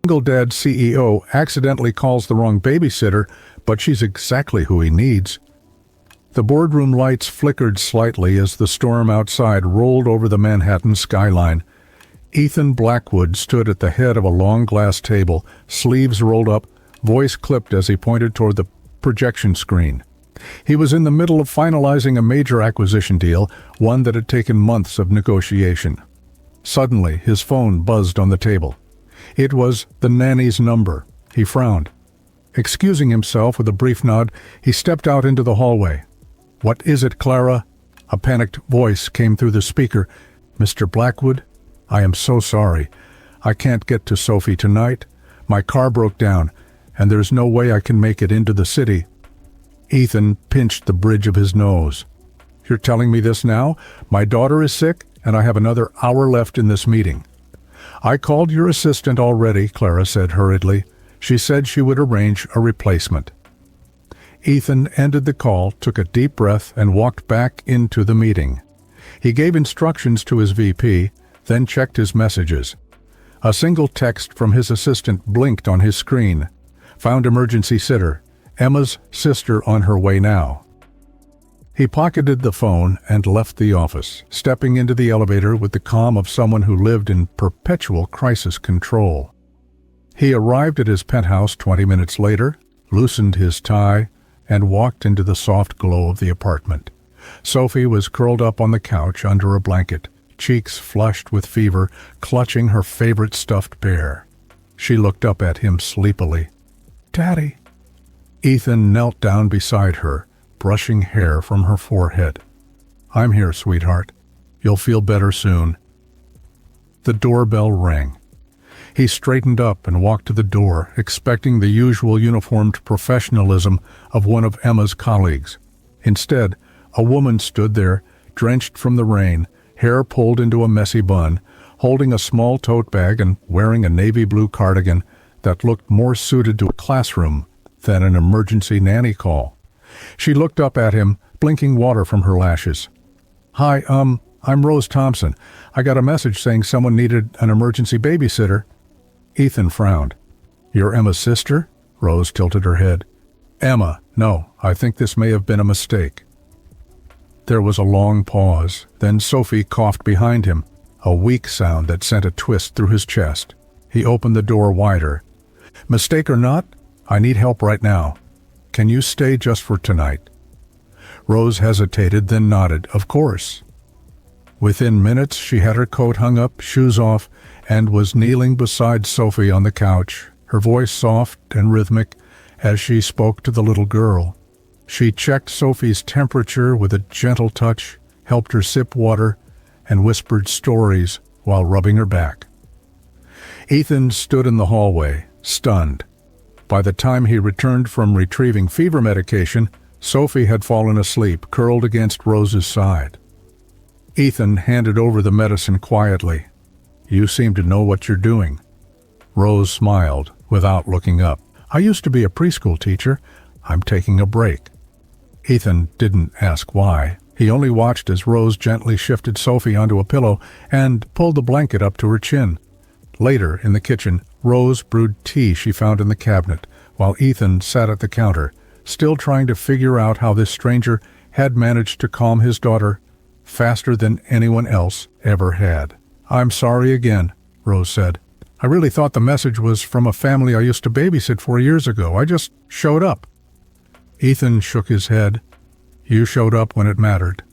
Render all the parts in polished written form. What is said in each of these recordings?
Single dad CEO accidentally calls the wrong babysitter, but she's exactly who he needs. The boardroom lights flickered slightly as the storm outside rolled over the Manhattan skyline. Ethan Blackwood stood at the head of a long glass table, sleeves rolled up, voice clipped as he pointed toward the projection screen. He was in the middle of finalizing a major acquisition deal, one that had taken months of negotiation. Suddenly, his phone buzzed on the table. It was the nanny's number. He frowned. Excusing himself with a brief nod, he stepped out into the hallway. "What is it, Clara?" A panicked voice came through the speaker. "Mr. Blackwood, I am so sorry. I can't get to Sophie tonight. My car broke down, and there's no way I can make it into the city." Ethan pinched the bridge of his nose. "You're telling me this now? My daughter is sick, and I have another hour left in this meeting." "I called your assistant already," Clara said hurriedly. "She said she would arrange a replacement." Ethan ended the call, took a deep breath, and walked back into the meeting. He gave instructions to his VP, then checked his messages. A single text from his assistant blinked on his screen. "Found emergency sitter. Emma's sister on her way now." He pocketed the phone and left the office, stepping into the elevator with the calm of someone who lived in perpetual crisis control. He arrived at his penthouse 20 minutes later, loosened his tie, and walked into the soft glow of the apartment. Sophie was curled up on the couch under a blanket, cheeks flushed with fever, clutching her favorite stuffed bear. She looked up at him sleepily. "Daddy." Ethan knelt down beside her, brushing hair from her forehead. "I'm here, sweetheart. You'll feel better soon." The doorbell rang. He straightened up and walked to the door, expecting the usual uniformed professionalism of one of Emma's colleagues. Instead, a woman stood there, drenched from the rain, hair pulled into a messy bun, holding a small tote bag and wearing a navy blue cardigan that looked more suited to a classroom than an emergency nanny call. She looked up at him, blinking water from her lashes. "Hi, I'm Rose Thompson. I got a message saying someone needed an emergency babysitter." Ethan frowned. "You're Emma's sister?" Rose tilted her head. "Emma, no, I think this may have been a mistake." There was a long pause, then Sophie coughed behind him, a weak sound that sent a twist through his chest. He opened the door wider. "Mistake or not, I need help right now. Can you stay just for tonight?" Rose hesitated, then nodded. "Of course." Within minutes, she had her coat hung up, shoes off, and was kneeling beside Sophie on the couch, her voice soft and rhythmic as she spoke to the little girl. She checked Sophie's temperature with a gentle touch, helped her sip water, and whispered stories while rubbing her back. Ethan stood in the hallway, stunned. By the time he returned from retrieving fever medication, Sophie had fallen asleep, curled against Rose's side. Ethan handed over the medicine quietly. "You seem to know what you're doing." Rose smiled, without looking up. "I used to be a preschool teacher. I'm taking a break." Ethan didn't ask why. He only watched as Rose gently shifted Sophie onto a pillow and pulled the blanket up to her chin. Later, in the kitchen, Rose brewed tea she found in the cabinet, while Ethan sat at the counter, still trying to figure out how this stranger had managed to calm his daughter faster than anyone else ever had. "I'm sorry again," Rose said. "I really thought the message was from a family I used to babysit 4 years ago. I just showed up." Ethan shook his head. "You showed up when it mattered."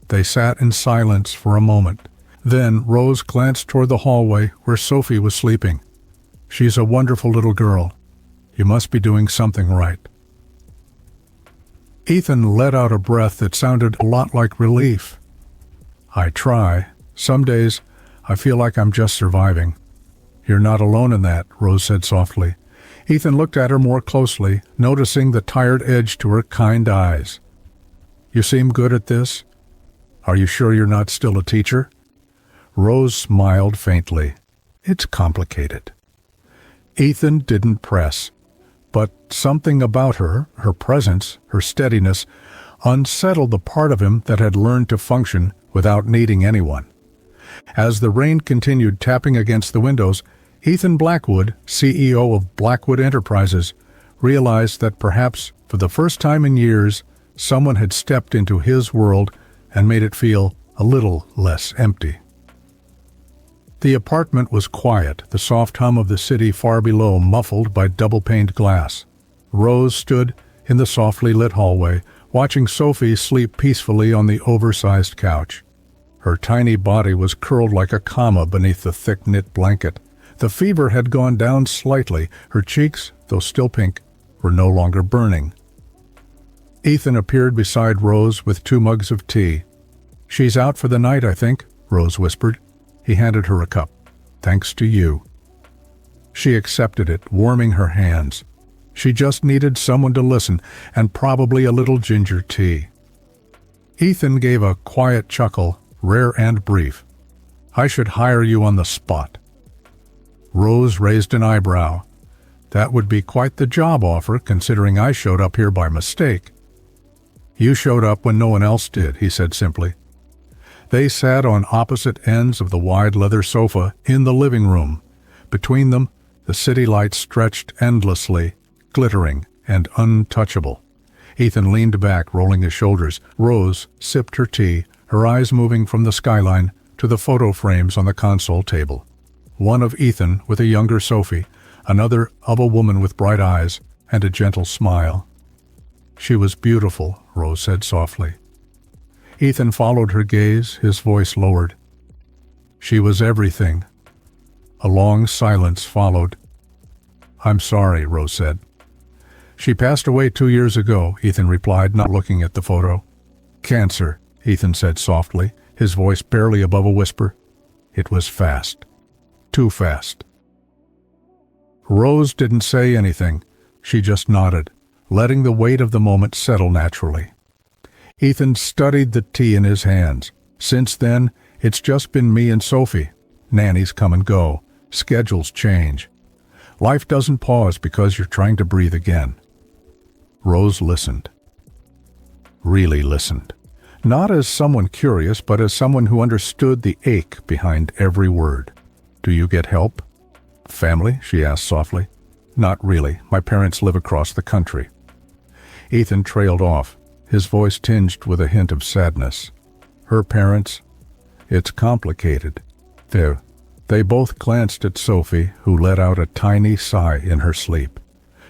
They sat in silence for a moment. Then Rose glanced toward the hallway where Sophie was sleeping. "She's a wonderful little girl. You must be doing something right." Ethan let out a breath that sounded a lot like relief. "I try. Some days, I feel like I'm just surviving." "You're not alone in that," Rose said softly. Ethan looked at her more closely, noticing the tired edge to her kind eyes. "You seem good at this. Are you sure you're not still a teacher?" Rose smiled faintly. "It's complicated." Ethan didn't press, but something about her, her presence, her steadiness, unsettled the part of him that had learned to function without needing anyone. As the rain continued tapping against the windows, Ethan Blackwood, CEO of Blackwood Enterprises, realized that perhaps for the first time in years, someone had stepped into his world and made it feel a little less empty. The apartment was quiet, the soft hum of the city far below muffled by double-paned glass. Rose stood in the softly lit hallway, watching Sophie sleep peacefully on the oversized couch. Her tiny body was curled like a comma beneath the thick knit blanket. The fever had gone down slightly. Her cheeks, though still pink, were no longer burning. Ethan appeared beside Rose with 2 mugs of tea. "She's out for the night, I think," Rose whispered. He handed her a cup. "Thanks to you." She accepted it, warming her hands. She just needed someone to listen, and probably a little ginger tea. Ethan gave a quiet chuckle, rare and brief. "I should hire you on the spot." Rose raised an eyebrow. "That would be quite the job offer, considering I showed up here by mistake." "You showed up when no one else did," he said simply. They sat on opposite ends of the wide leather sofa in the living room. Between them, the city lights stretched endlessly, glittering and untouchable. Ethan leaned back, rolling his shoulders. Rose sipped her tea, her eyes moving from the skyline to the photo frames on the console table. One of Ethan with a younger Sophie, another of a woman with bright eyes and a gentle smile. "She was beautiful," Rose said softly. Ethan followed her gaze, his voice lowered. "She was everything." A long silence followed. "I'm sorry," Rose said. "She passed away 2 years ago," Ethan replied, not looking at the photo. "Cancer," Ethan said softly, his voice barely above a whisper. "It was fast. Too fast." Rose didn't say anything. She just nodded, letting the weight of the moment settle naturally. Ethan studied the tea in his hands. "Since then, it's just been me and Sophie. Nannies come and go. Schedules change. Life doesn't pause because you're trying to breathe again." Rose listened. Really listened. Not as someone curious, but as someone who understood the ache behind every word. "Do you get help?" "Family?" she asked softly. "Not really. My parents live across the country." Ethan trailed off, his voice tinged with a hint of sadness. "Her parents? It's complicated." They both glanced at Sophie, who let out a tiny sigh in her sleep.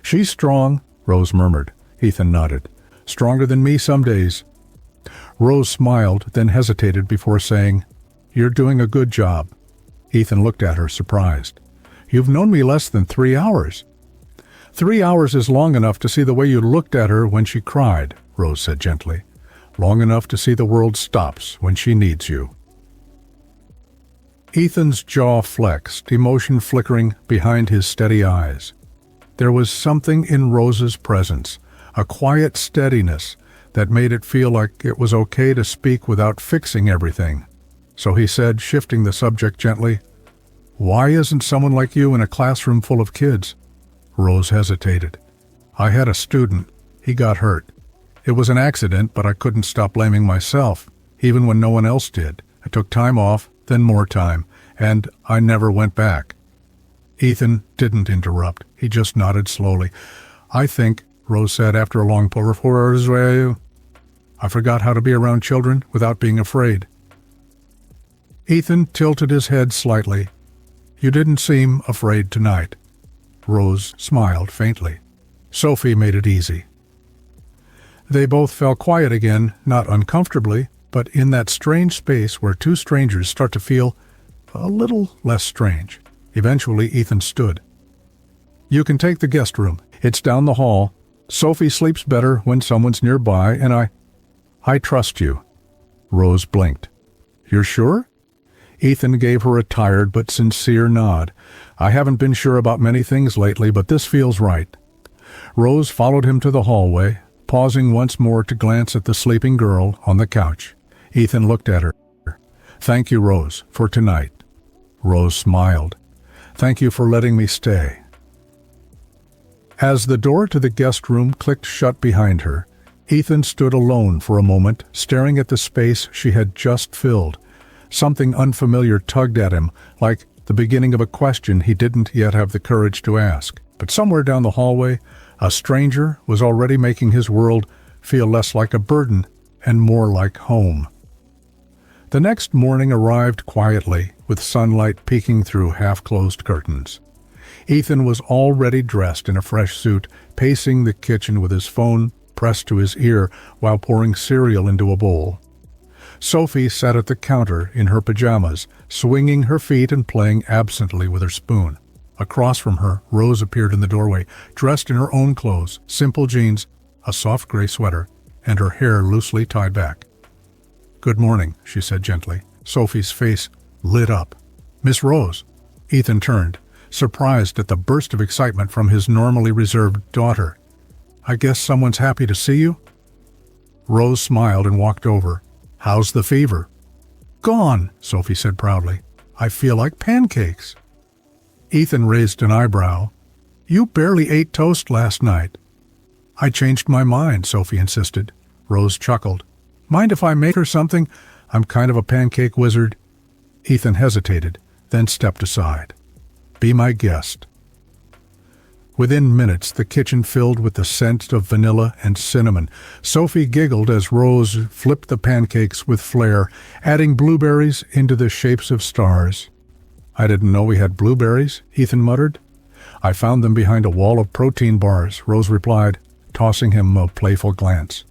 "She's strong," Rose murmured. Ethan nodded. "Stronger than me some days." Rose smiled, then hesitated before saying, "You're doing a good job." Ethan looked at her, surprised. "You've known me less than 3 hours." 3 hours is long enough to see the way you looked at her when she cried," Rose said gently. "Long enough to see the world stops when she needs you." Ethan's jaw flexed, emotion flickering behind his steady eyes. There was something in Rose's presence, a quiet steadiness that made it feel like it was okay to speak without fixing everything. So he said, shifting the subject gently, "Why isn't someone like you in a classroom full of kids?" Rose hesitated. "I had a student. He got hurt. It was an accident, but I couldn't stop blaming myself, even when no one else did. I took time off, then more time, and I never went back." Ethan didn't interrupt. He just nodded slowly. "I think," Rose said after a long pause, "I forgot how to be around children without being afraid." Ethan tilted his head slightly. "You didn't seem afraid tonight." Rose smiled faintly. Sophie made it easy. They both fell quiet again, not uncomfortably, but in that strange space where two strangers start to feel a little less strange. Eventually, Ethan stood. "You can take the guest room. It's down the hall. Sophie sleeps better when someone's nearby, and I trust you." Rose blinked. "You're sure?" Ethan gave her a tired but sincere nod. "I haven't been sure about many things lately, but this feels right." Rose followed him to the hallway, pausing once more to glance at the sleeping girl on the couch. Ethan looked at her. "Thank you, Rose, for tonight." Rose smiled. "Thank you for letting me stay." As the door to the guest room clicked shut behind her, Ethan stood alone for a moment, staring at the space she had just filled. Something unfamiliar tugged at him, like the beginning of a question he didn't yet have the courage to ask. But somewhere down the hallway, a stranger was already making his world feel less like a burden and more like home. The next morning arrived quietly, with sunlight peeking through half-closed curtains. Ethan was already dressed in a fresh suit, pacing the kitchen with his phone pressed to his ear while pouring cereal into a bowl. Sophie sat at the counter in her pajamas, swinging her feet and playing absently with her spoon. Across from her, Rose appeared in the doorway, dressed in her own clothes, simple jeans, a soft gray sweater, and her hair loosely tied back. "Good morning," she said gently. Sophie's face lit up. "Miss Rose." Ethan turned, surprised at the burst of excitement from his normally reserved daughter. "I guess someone's happy to see you?" Rose smiled and walked over. "How's the fever?" "Gone," Sophie said proudly. "I feel like pancakes." Ethan raised an eyebrow. "You barely ate toast last night." "I changed my mind," Sophie insisted. Rose chuckled. "Mind if I make her something? I'm kind of a pancake wizard." Ethan hesitated, then stepped aside. "Be my guest." Within minutes, the kitchen filled with the scent of vanilla and cinnamon. Sophie giggled as Rose flipped the pancakes with flair, adding blueberries into the shapes of stars. "I didn't know we had blueberries," Ethan muttered. "I found them behind a wall of protein bars," Rose replied, tossing him a playful glance.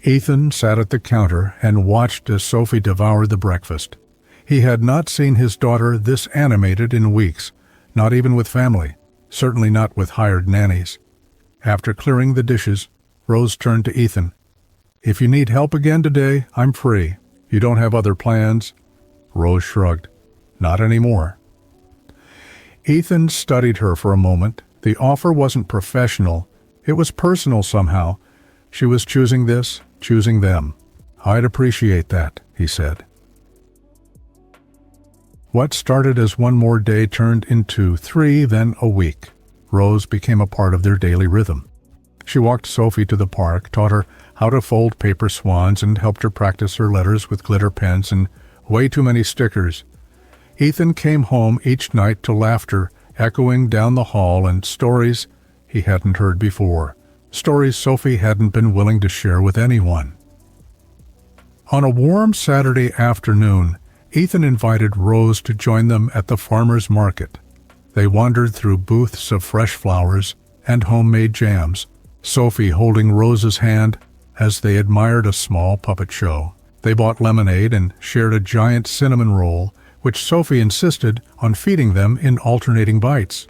Ethan sat at the counter and watched as Sophie devoured the breakfast. He had not seen his daughter this animated in weeks, not even with family, certainly not with hired nannies. After clearing the dishes, Rose turned to Ethan. "If you need help again today, I'm free. You don't have other plans?" Rose shrugged. "Not anymore." Ethan studied her for a moment. The offer wasn't professional. It was personal somehow. She was choosing this, choosing them. "I'd appreciate that," he said. What started as one more day turned into 3, then a week. Rose became a part of their daily rhythm. She walked Sophie to the park, taught her how to fold paper swans, and helped her practice her letters with glitter pens and way too many stickers. Ethan came home each night to laughter echoing down the hall and stories he hadn't heard before, stories Sophie hadn't been willing to share with anyone. On a warm Saturday afternoon, Ethan invited Rose to join them at the farmer's market. They wandered through booths of fresh flowers and homemade jams, Sophie holding Rose's hand as they admired a small puppet show. They bought lemonade and shared a giant cinnamon roll, which Sophie insisted on feeding them in alternating bites.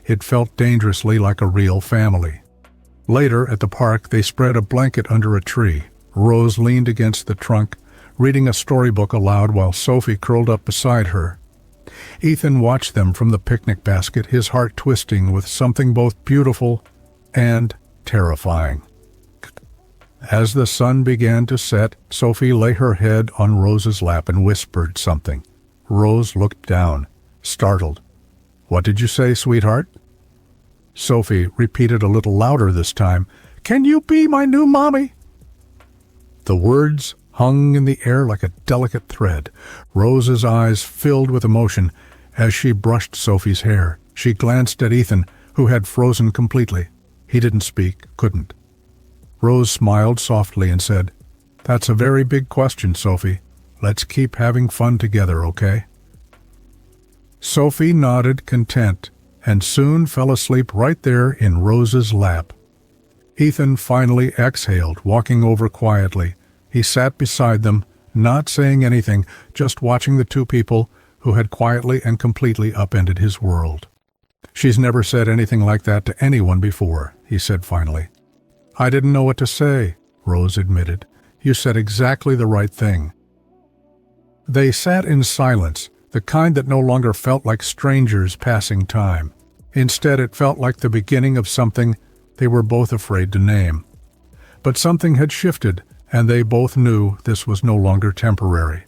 It felt dangerously like a real family. Later, at the park, they spread a blanket under a tree. Rose leaned against the trunk, reading a storybook aloud while Sophie curled up beside her. Ethan watched them from the picnic basket, his heart twisting with something both beautiful and terrifying. As the sun began to set, Sophie lay her head on Rose's lap and whispered something. Rose looked down, startled. "What did you say, sweetheart?" Sophie repeated a little louder this time. "Can you be my new mommy?" The words hung in the air like a delicate thread. Rose's eyes filled with emotion as she brushed Sophie's hair. She glanced at Ethan, who had frozen completely. He didn't speak, couldn't. Rose smiled softly and said, "That's a very big question, Sophie. Let's keep having fun together, okay?" Sophie nodded, content, and soon fell asleep right there in Rose's lap. Ethan finally exhaled, walking over quietly. He sat beside them, not saying anything, just watching the two people who had quietly and completely upended his world. "She's never said anything like that to anyone before," he said finally. "I didn't know what to say," Rose admitted. "You said exactly the right thing." They sat in silence, the kind that no longer felt like strangers passing time. Instead, it felt like the beginning of something they were both afraid to name. But something had shifted, and they both knew this was no longer temporary.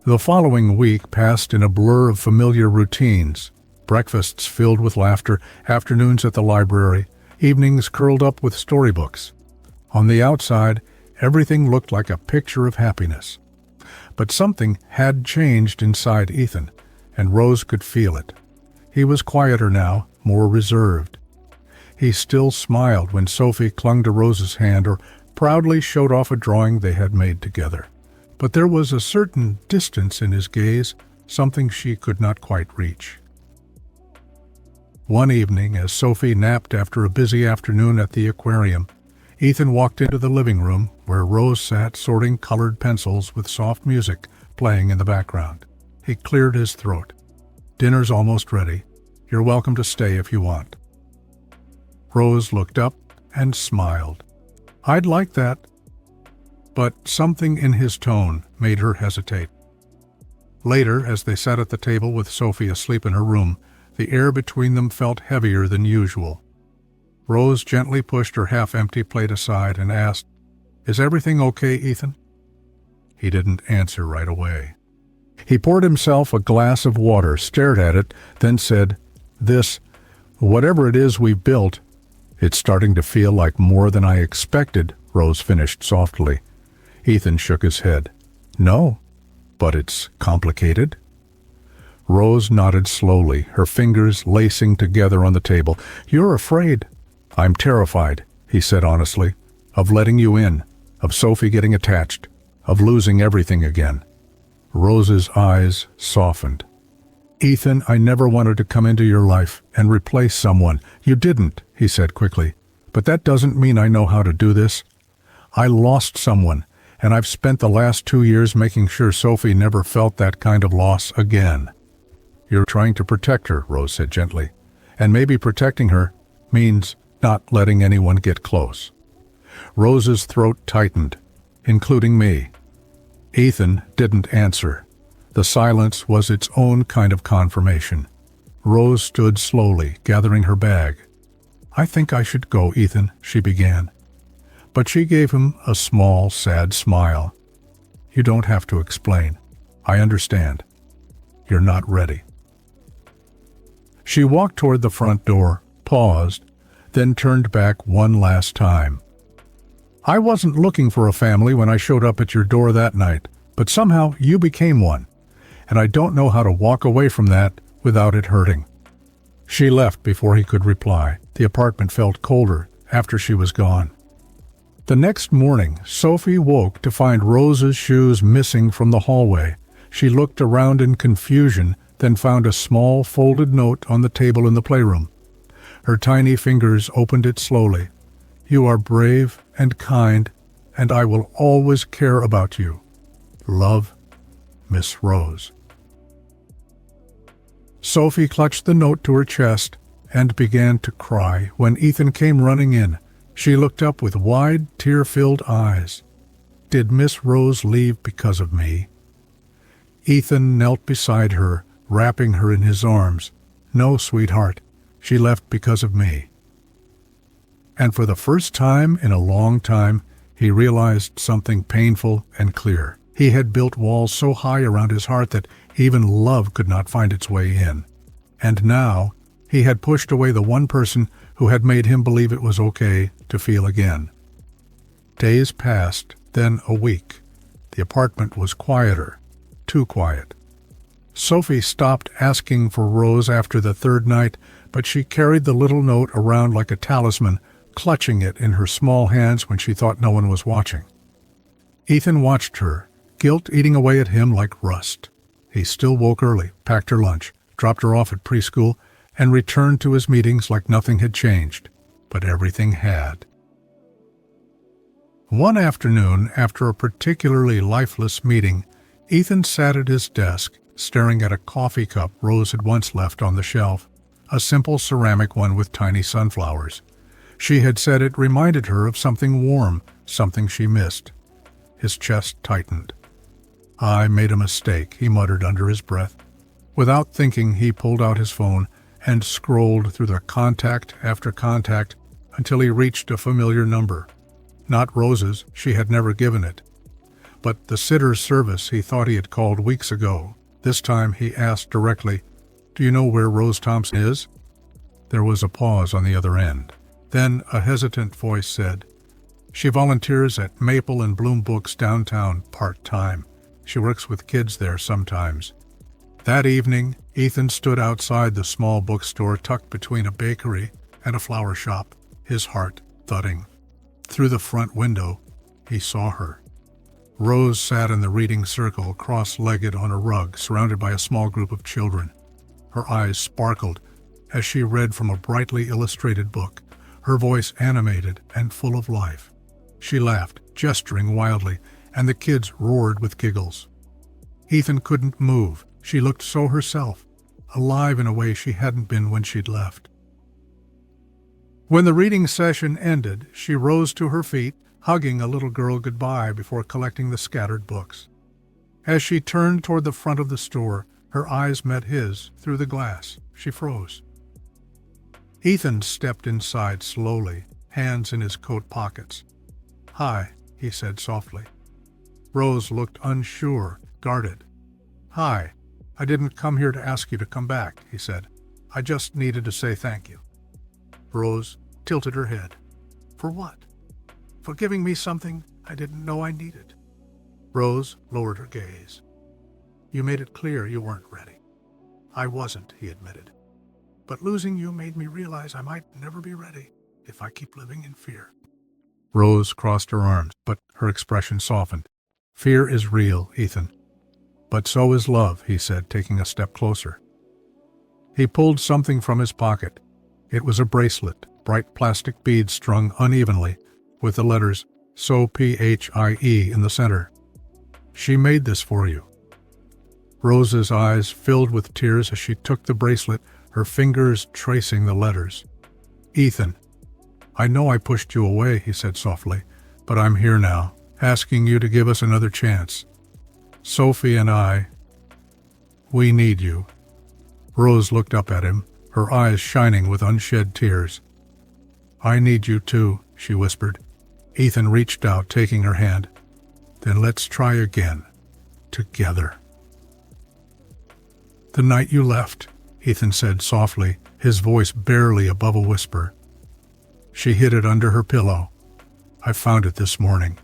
The following week passed in a blur of familiar routines. Breakfasts filled with laughter, afternoons at the library, evenings curled up with storybooks. On the outside, everything looked like a picture of happiness. But something had changed inside Ethan. and Rose could feel it. He was quieter now, more reserved. He still smiled when Sophie clung to Rose's hand or proudly showed off a drawing they had made together. But there was a certain distance in his gaze, something she could not quite reach. One evening, as Sophie napped after a busy afternoon at the aquarium, Ethan walked into the living room where Rose sat sorting colored pencils with soft music playing in the background. He cleared his throat. "Dinner's almost ready. You're welcome to stay if you want." Rose looked up and smiled. "I'd like that." But something in his tone made her hesitate. Later, as they sat at the table with Sophie asleep in her room, the air between them felt heavier than usual. Rose gently pushed her half-empty plate aside and asked, "Is everything okay, Ethan?" He didn't answer right away. He poured himself a glass of water, stared at it, then said, Whatever it is we've built, it's starting to feel like more than I expected," Rose finished softly. Ethan shook his head. "No, but it's complicated." Rose nodded slowly, her fingers lacing together on the table. "You're afraid." "I'm terrified," he said honestly, "of letting you in, of Sophie getting attached, of losing everything again." Rose's eyes softened. "Ethan, I never wanted to come into your life and replace someone." "You didn't," he said quickly, "but that doesn't mean I know how to do this. I lost someone, and I've spent the last 2 years making sure Sophie never felt that kind of loss again." "You're trying to protect her," Rose said gently, "and maybe protecting her means not letting anyone get close." Rose's throat tightened, including me. Ethan didn't answer. The silence was its own kind of confirmation. Rose stood slowly, gathering her bag. "I think I should go, Ethan," she began. But she gave him a small, sad smile. "You don't have to explain. I understand. You're not ready." She walked toward the front door, paused, then turned back one last time. "I wasn't looking for a family when I showed up at your door that night, but somehow you became one, and I don't know how to walk away from that without it hurting." She left before he could reply. The apartment felt colder after she was gone. The next morning, Sophie woke to find Rose's shoes missing from the hallway. She looked around in confusion, then found a small folded note on the table in the playroom. Her tiny fingers opened it slowly. "You are brave and kind, and I will always care about you. Love, Miss Rose." Sophie clutched the note to her chest and began to cry when Ethan came running in. She looked up with wide, tear-filled eyes. "Did Miss Rose leave because of me?" Ethan knelt beside her, wrapping her in his arms. "No, sweetheart, she left because of me." And for the first time in a long time, he realized something painful and clear. He had built walls so high around his heart that even love could not find its way in. And now, he had pushed away the one person who had made him believe it was okay to feel again. Days passed, then a week. The apartment was quieter, too quiet. Sophie stopped asking for Rose after the third night, but she carried the little note around like a talisman, clutching it in her small hands when she thought no one was watching. Ethan watched her, guilt eating away at him like rust. He still woke early, packed her lunch, dropped her off at preschool, and returned to his meetings like nothing had changed. But everything had. One afternoon, after a particularly lifeless meeting, Ethan sat at his desk, staring at a coffee cup Rose had once left on the shelf, a simple ceramic one with tiny sunflowers. She had said it reminded her of something warm, something she missed. His chest tightened. "I made a mistake," he muttered under his breath. Without thinking, he pulled out his phone and scrolled through the contact after contact until he reached a familiar number. Not Rose's, she had never given it, but the sitter's service he thought he had called weeks ago. This time he asked directly, "Do you know where Rose Thompson is?" There was a pause on the other end. Then a hesitant voice said, "She volunteers at Maple and Bloom Books downtown part-time. She works with kids there sometimes." That evening, Ethan stood outside the small bookstore tucked between a bakery and a flower shop, his heart thudding. Through the front window, he saw her. Rose sat in the reading circle, cross-legged on a rug, surrounded by a small group of children. Her eyes sparkled as she read from a brightly illustrated book, her voice animated and full of life. She laughed, gesturing wildly, and the kids roared with giggles. Ethan couldn't move. She looked so herself, alive in a way she hadn't been when she'd left. When the reading session ended, she rose to her feet, hugging a little girl goodbye before collecting the scattered books. As she turned toward the front of the store, her eyes met his through the glass. She froze. Ethan stepped inside slowly, hands in his coat pockets. "Hi," he said softly. Rose looked unsure, guarded. "Hi, I didn't come here to ask you to come back," he said. "I just needed to say thank you." Rose tilted her head. "For what? For giving me something I didn't know I needed." Rose lowered her gaze. "You made it clear you weren't ready." "I wasn't," he admitted. "But losing you made me realize I might never be ready if I keep living in fear." Rose crossed her arms, but her expression softened. "Fear is real, Ethan. But so is love," he said, taking a step closer. He pulled something from his pocket. It was a bracelet, bright plastic beads strung unevenly, with the letters SOPHIE in the center. "She made this for you." Rose's eyes filled with tears as she took the bracelet, her fingers tracing the letters. "Ethan, I know I pushed you away," he said softly, "but I'm here now, asking you to give us another chance. Sophie and I, we need you." Rose looked up at him, her eyes shining with unshed tears. "I need you too," she whispered. Ethan reached out, taking her hand. "Then let's try again. Together." "The night you left," Ethan said softly, his voice barely above a whisper. She hid it under her pillow. "I found it this morning."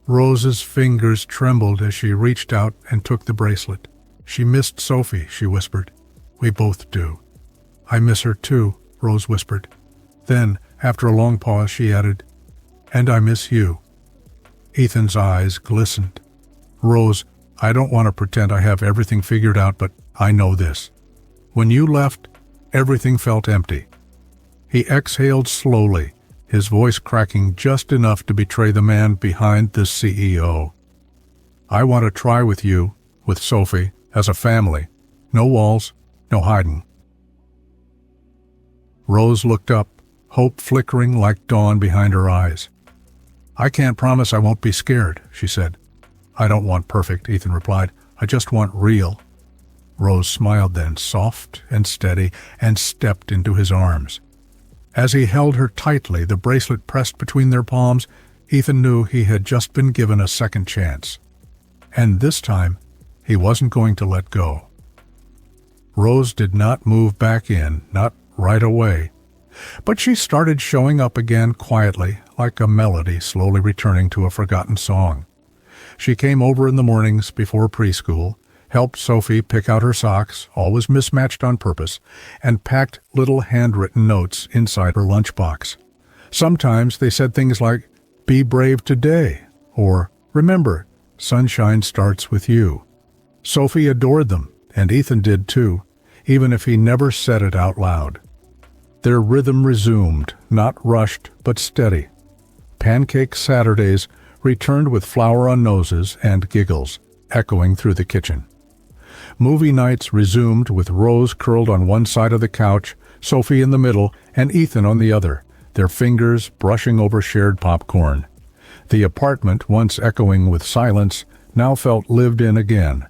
Rose's fingers trembled as she reached out and took the bracelet. "She missed Sophie," she whispered. "We both do." "I miss her too," Rose whispered. Then, after a long pause, she added, "And I miss you." Ethan's eyes glistened. "Rose, I don't want to pretend I have everything figured out, but I know this. When you left, everything felt empty." He exhaled slowly, his voice cracking just enough to betray the man behind the CEO. "I want to try with you, with Sophie, as a family. No walls, no hiding." Rose looked up, hope flickering like dawn behind her eyes. "I can't promise I won't be scared," she said. "I don't want perfect," Ethan replied. "I just want real." Rose smiled then, soft and steady, and stepped into his arms. As he held her tightly, the bracelet pressed between their palms, Ethan knew he had just been given a second chance. And this time, he wasn't going to let go. Rose did not move back in, not right away. But she started showing up again quietly, like a melody slowly returning to a forgotten song. She came over in the mornings before preschool, helped Sophie pick out her socks, always mismatched on purpose, and packed little handwritten notes inside her lunchbox. Sometimes they said things like, "Be brave today," or "Remember, sunshine starts with you." Sophie adored them, and Ethan did too, even if he never said it out loud. Their rhythm resumed, not rushed but steady. Pancake Saturdays returned with flour on noses and giggles, echoing through the kitchen. Movie nights resumed with Rose curled on one side of the couch, Sophie in the middle, and Ethan on the other, their fingers brushing over shared popcorn. The apartment, once echoing with silence, now felt lived in again.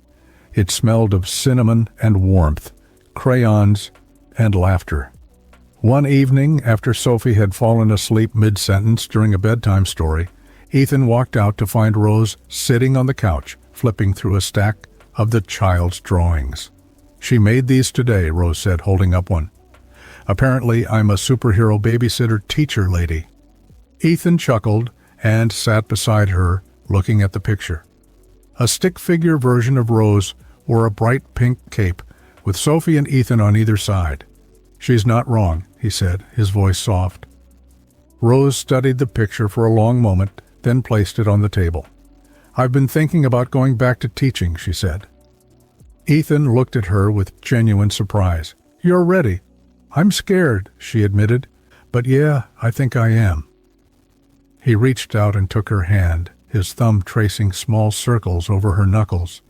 It smelled of cinnamon and warmth, crayons and laughter. One evening, after Sophie had fallen asleep mid-sentence during a bedtime story, Ethan walked out to find Rose sitting on the couch, flipping through a stack of the child's drawings. "She made these today," Rose said, holding up one. "Apparently, I'm a superhero babysitter teacher lady." Ethan chuckled and sat beside her, looking at the picture. A stick-figure version of Rose wore a bright pink cape, with Sophie and Ethan on either side. "She's not wrong," he said, his voice soft. Rose studied the picture for a long moment, then placed it on the table. "I've been thinking about going back to teaching," she said. Ethan looked at her with genuine surprise. "You're ready?" "I'm scared," she admitted, "but yeah, I think I am." He reached out and took her hand, his thumb tracing small circles over her knuckles.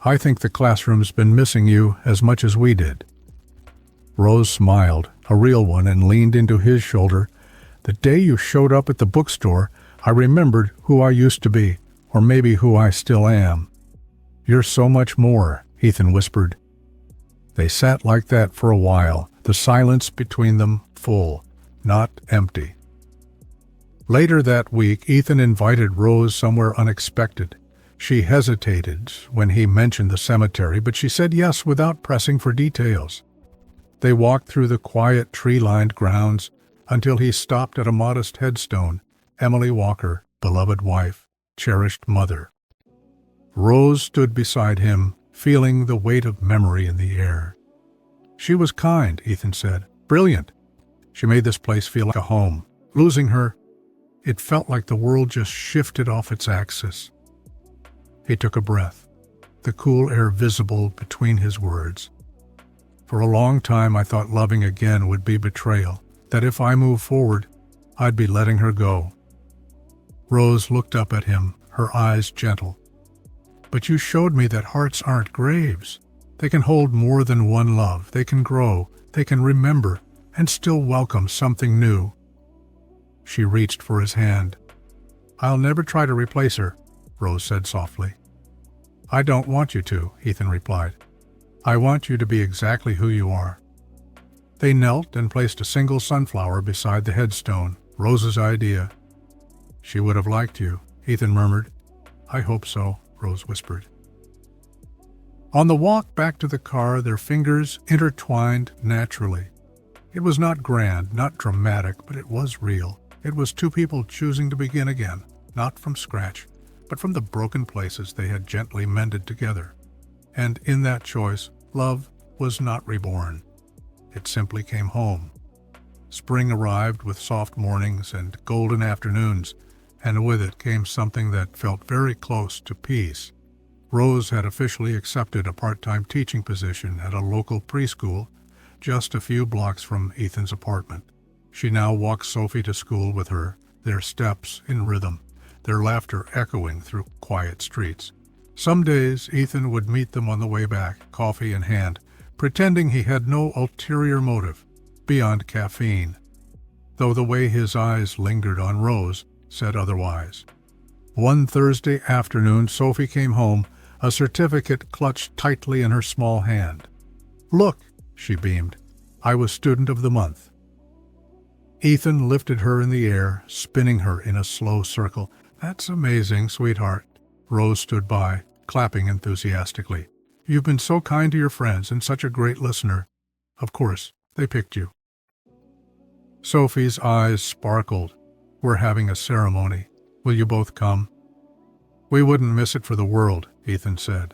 "I think the classroom's been missing you as much as we did." Rose smiled, a real one, and leaned into his shoulder. "The day you showed up at the bookstore, I remembered who I used to be, or maybe who I still am." "You're so much more," Ethan whispered. They sat like that for a while, the silence between them full, not empty. Later that week, Ethan invited Rose somewhere unexpected. She hesitated when he mentioned the cemetery, but she said yes without pressing for details. They walked through the quiet, tree-lined grounds until he stopped at a modest headstone, Emily Walker, beloved wife, cherished mother. Rose stood beside him, feeling the weight of memory in the air. "She was kind," Ethan said. "Brilliant. She made this place feel like a home. Losing her, it felt like the world just shifted off its axis." He took a breath, the cool air visible between his words. "For a long time I thought loving again would be betrayal, that if I moved forward, I'd be letting her go." Rose looked up at him, her eyes gentle. "But you showed me that hearts aren't graves. They can hold more than one love. They can grow, they can remember, and still welcome something new." She reached for his hand. "I'll never try to replace her," Rose said softly. "I don't want you to," Ethan replied. "I want you to be exactly who you are." They knelt and placed a single sunflower beside the headstone, Rose's idea. "She would have liked you," Ethan murmured. "I hope so," Rose whispered. On the walk back to the car, their fingers intertwined naturally. It was not grand, not dramatic, but it was real. It was two people choosing to begin again, not from scratch, but from the broken places they had gently mended together. And in that choice, love was not reborn. It simply came home. Spring arrived with soft mornings and golden afternoons, and with it came something that felt very close to peace. Rose had officially accepted a part-time teaching position at a local preschool, just a few blocks from Ethan's apartment. She now walked Sophie to school with her, their steps in rhythm, their laughter echoing through quiet streets. Some days Ethan would meet them on the way back, coffee in hand, pretending he had no ulterior motive beyond caffeine, though the way his eyes lingered on Rose said otherwise. One Thursday afternoon, Sophie came home, a certificate clutched tightly in her small hand. "Look," she beamed, "I was Student of the Month." Ethan lifted her in the air, spinning her in a slow circle. "That's amazing, sweetheart." Rose stood by, clapping enthusiastically. "You've been so kind to your friends and such a great listener. Of course, they picked you." Sophie's eyes sparkled. "We're having a ceremony. Will you both come?" "We wouldn't miss it for the world," Ethan said.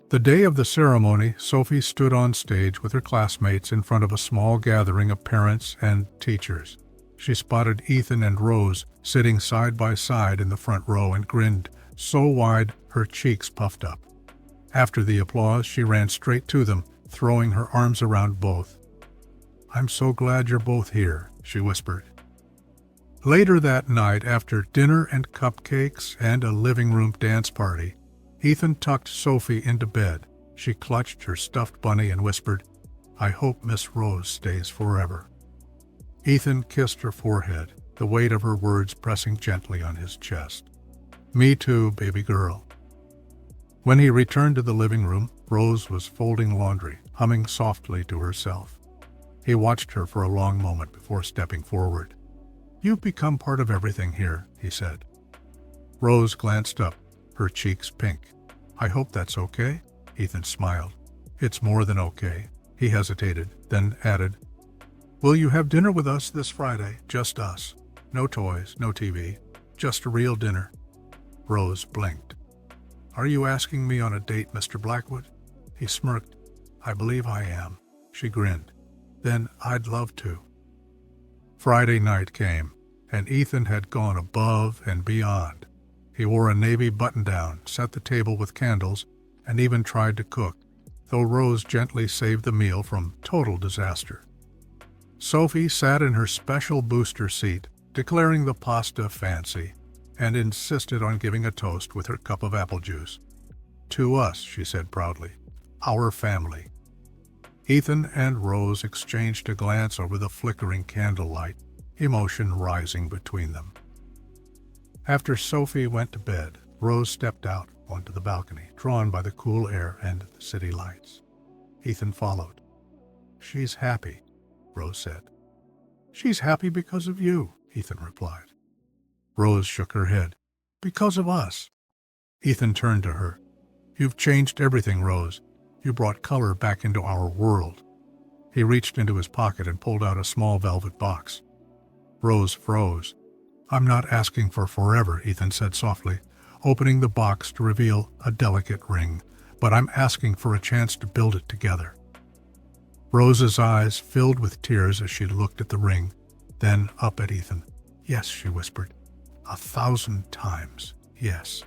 The day of the ceremony, Sophie stood on stage with her classmates in front of a small gathering of parents and teachers. She spotted Ethan and Rose sitting side by side in the front row and grinned, so wide her cheeks puffed up. After the applause, she ran straight to them, throwing her arms around both. "I'm so glad you're both here," she whispered. Later that night, after dinner and cupcakes and a living room dance party, Ethan tucked Sophie into bed. She clutched her stuffed bunny and whispered, "I hope Miss Rose stays forever." Ethan kissed her forehead, the weight of her words pressing gently on his chest. "Me too, baby girl." When he returned to the living room, Rose was folding laundry, humming softly to herself. He watched her for a long moment before stepping forward. "You've become part of everything here," he said. Rose glanced up, her cheeks pink. "I hope that's okay?" Ethan smiled. "It's more than okay." He hesitated, then added, "Will you have dinner with us this Friday? Just us. No toys, no TV. Just a real dinner." Rose blinked. "Are you asking me on a date, Mr. Blackwood?" He smirked. I believe I am, she grinned. Then I'd love to. Friday night came, and Ethan had gone above and beyond. He wore a navy button-down, set the table with candles, and even tried to cook, though Rose gently saved the meal from total disaster. Sophie sat in her special booster seat, declaring the pasta fancy, and insisted on giving a toast with her cup of apple juice. To us, she said proudly, our family. Ethan and Rose exchanged a glance over the flickering candlelight, emotion rising between them. After Sophie went to bed, Rose stepped out onto the balcony, drawn by the cool air and the city lights. Ethan followed. She's happy, Rose said. She's happy because of you, Ethan replied. Rose shook her head. Because of us. Ethan turned to her. You've changed everything, Rose. You brought color back into our world. He reached into his pocket and pulled out a small velvet box. Rose froze. I'm not asking for forever, Ethan said softly, opening the box to reveal a delicate ring, but I'm asking for a chance to build it together. Rose's eyes filled with tears as she looked at the ring, then up at Ethan. Yes, she whispered. 1,000 times, yes.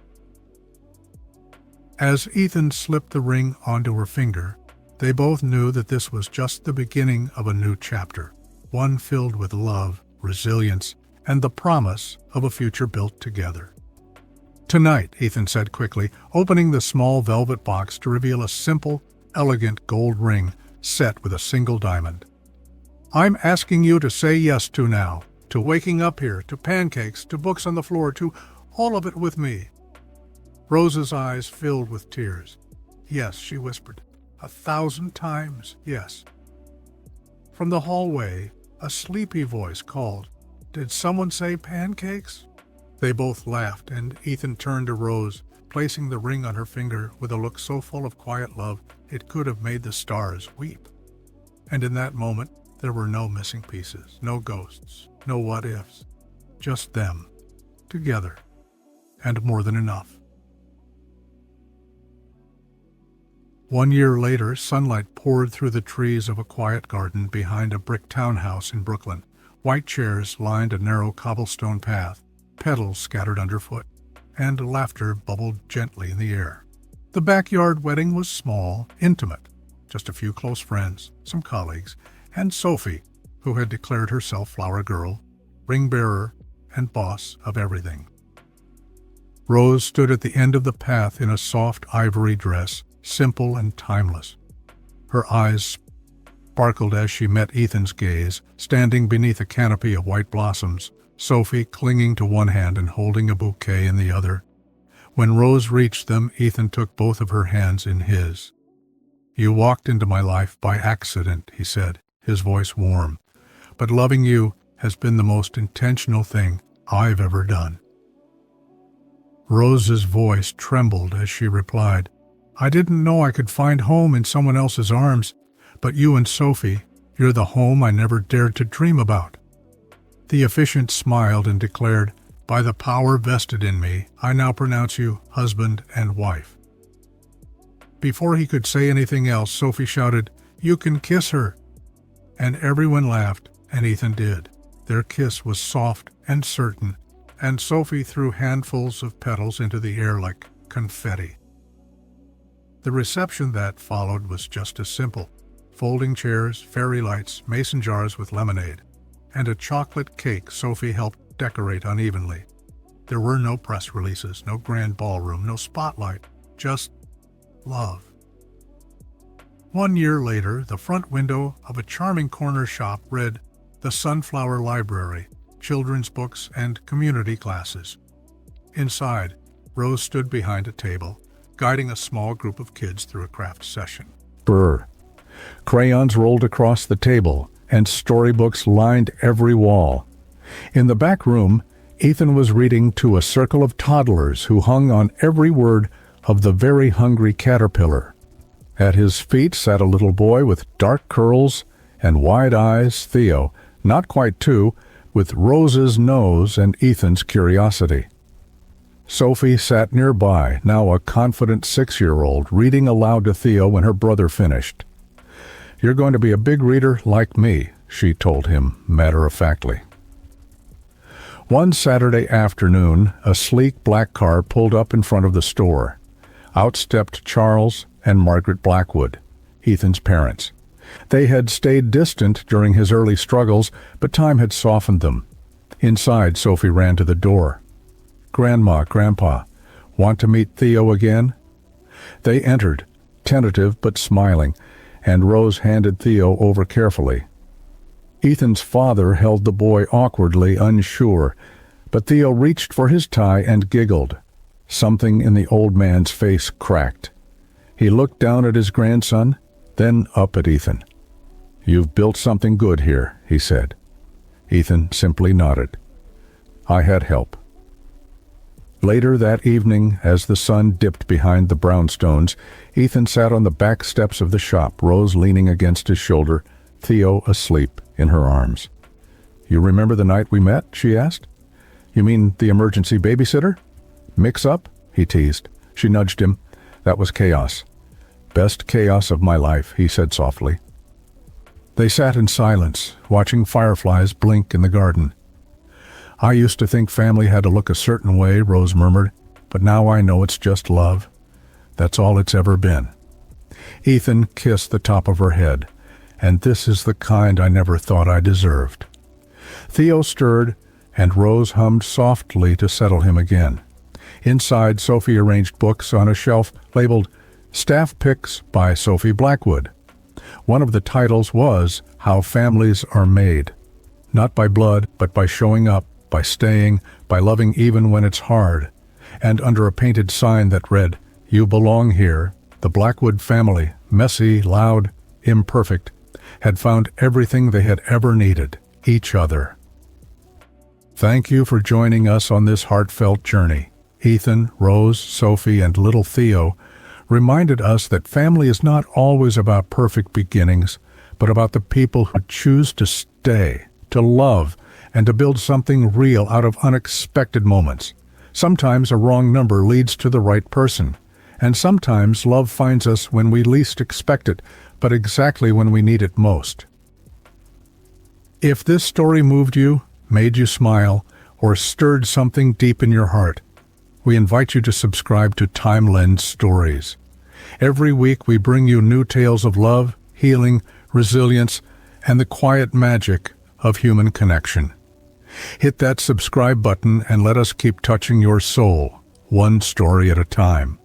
As Ethan slipped the ring onto her finger, they both knew that this was just the beginning of a new chapter, one filled with love, resilience, and the promise of a future built together. Tonight, Ethan said quickly, opening the small velvet box to reveal a simple, elegant gold ring set with a single diamond. I'm asking you to say yes to now, to waking up here, to pancakes, to books on the floor, to all of it with me. Rose's eyes filled with tears. Yes, she whispered. 1,000 times, yes. From the hallway, a sleepy voice called, Did someone say pancakes? They both laughed, and Ethan turned to Rose, placing the ring on her finger with a look so full of quiet love it could have made the stars weep. And in that moment, there were no missing pieces, no ghosts, no what-ifs, just them, together, and more than enough. 1 year later, sunlight poured through the trees of a quiet garden behind a brick townhouse in Brooklyn. White chairs lined a narrow cobblestone path, petals scattered underfoot, and laughter bubbled gently in the air. The backyard wedding was small, intimate, just a few close friends, some colleagues, and Sophie, who had declared herself flower girl, ring bearer, and boss of everything. Rose stood at the end of the path in a soft ivory dress, simple and timeless. Her eyes sparkled as she met Ethan's gaze, standing beneath a canopy of white blossoms, Sophie clinging to one hand and holding a bouquet in the other. When Rose reached them, Ethan took both of her hands in his. You walked into my life by accident, he said, his voice warm. But loving you has been the most intentional thing I've ever done. Rose's voice trembled as she replied, I didn't know I could find home in someone else's arms, but you and Sophie, you're the home I never dared to dream about. The officiant smiled and declared, By the power vested in me, I now pronounce you husband and wife. Before he could say anything else, Sophie shouted, You can kiss her. And everyone laughed, and Ethan did. Their kiss was soft and certain, and Sophie threw handfuls of petals into the air like confetti. The reception that followed was just as simple. Folding chairs, fairy lights, mason jars with lemonade, and a chocolate cake Sophie helped decorate unevenly. There were no press releases, no grand ballroom, no spotlight, just love. 1 year later, the front window of a charming corner shop read, The Sunflower Library, Children's Books and Community Classes. Inside, Rose stood behind a table, guiding a small group of kids through a craft session. Brr. Crayons rolled across the table, and storybooks lined every wall. In the back room, Ethan was reading to a circle of toddlers who hung on every word of The Very Hungry Caterpillar. At his feet sat a little boy with dark curls and wide eyes, Theo, not quite 2, with Rose's nose and Ethan's curiosity. Sophie sat nearby, now a confident 6-year-old, reading aloud to Theo when her brother finished. You're going to be a big reader like me, she told him matter-of-factly. One Saturday afternoon, a sleek black car pulled up in front of the store. Out stepped Charles and Margaret Blackwood, Ethan's parents. They had stayed distant during his early struggles, but time had softened them. Inside, Sophie ran to the door. "Grandma, Grandpa, want to meet Theo again?" They entered, tentative but smiling, and Rose handed Theo over carefully. Ethan's father held the boy awkwardly, unsure, but Theo reached for his tie and giggled. Something in the old man's face cracked. He looked down at his grandson, then up at Ethan. "You've built something good here," he said. Ethan simply nodded. "I had help." Later that evening, as the sun dipped behind the brownstones, Ethan sat on the back steps of the shop, Rose leaning against his shoulder, Theo asleep in her arms. "You remember the night we met?" she asked. "You mean the emergency babysitter?" "Mix-up?" he teased. She nudged him. "That was chaos." "Best chaos of my life," he said softly. They sat in silence, watching fireflies blink in the garden. "I used to think family had to look a certain way," Rose murmured, "but now I know it's just love. That's all it's ever been." Ethan kissed the top of her head. "And this is the kind I never thought I deserved." Theo stirred, and Rose hummed softly to settle him again. Inside, Sophie arranged books on a shelf labeled Staff Picks by Sophie Blackwood. One of the titles was How Families Are Made. Not by blood, but by showing up, by staying, by loving even when it's hard. And under a painted sign that read, "You belong here," the Blackwood family, messy, loud, imperfect, had found everything they had ever needed, each other. Thank you for joining us on this heartfelt journey. Ethan, Rose, Sophie, and little Theo reminded us that family is not always about perfect beginnings, but about the people who choose to stay, to love, and to build something real out of unexpected moments. Sometimes a wrong number leads to the right person, and sometimes love finds us when we least expect it, but exactly when we need it most. If this story moved you, made you smile, or stirred something deep in your heart, we invite you to subscribe to Timeline Stories. Every week we bring you new tales of love, healing, resilience, and the quiet magic of human connection. Hit that subscribe button and let us keep touching your soul, one story at a time.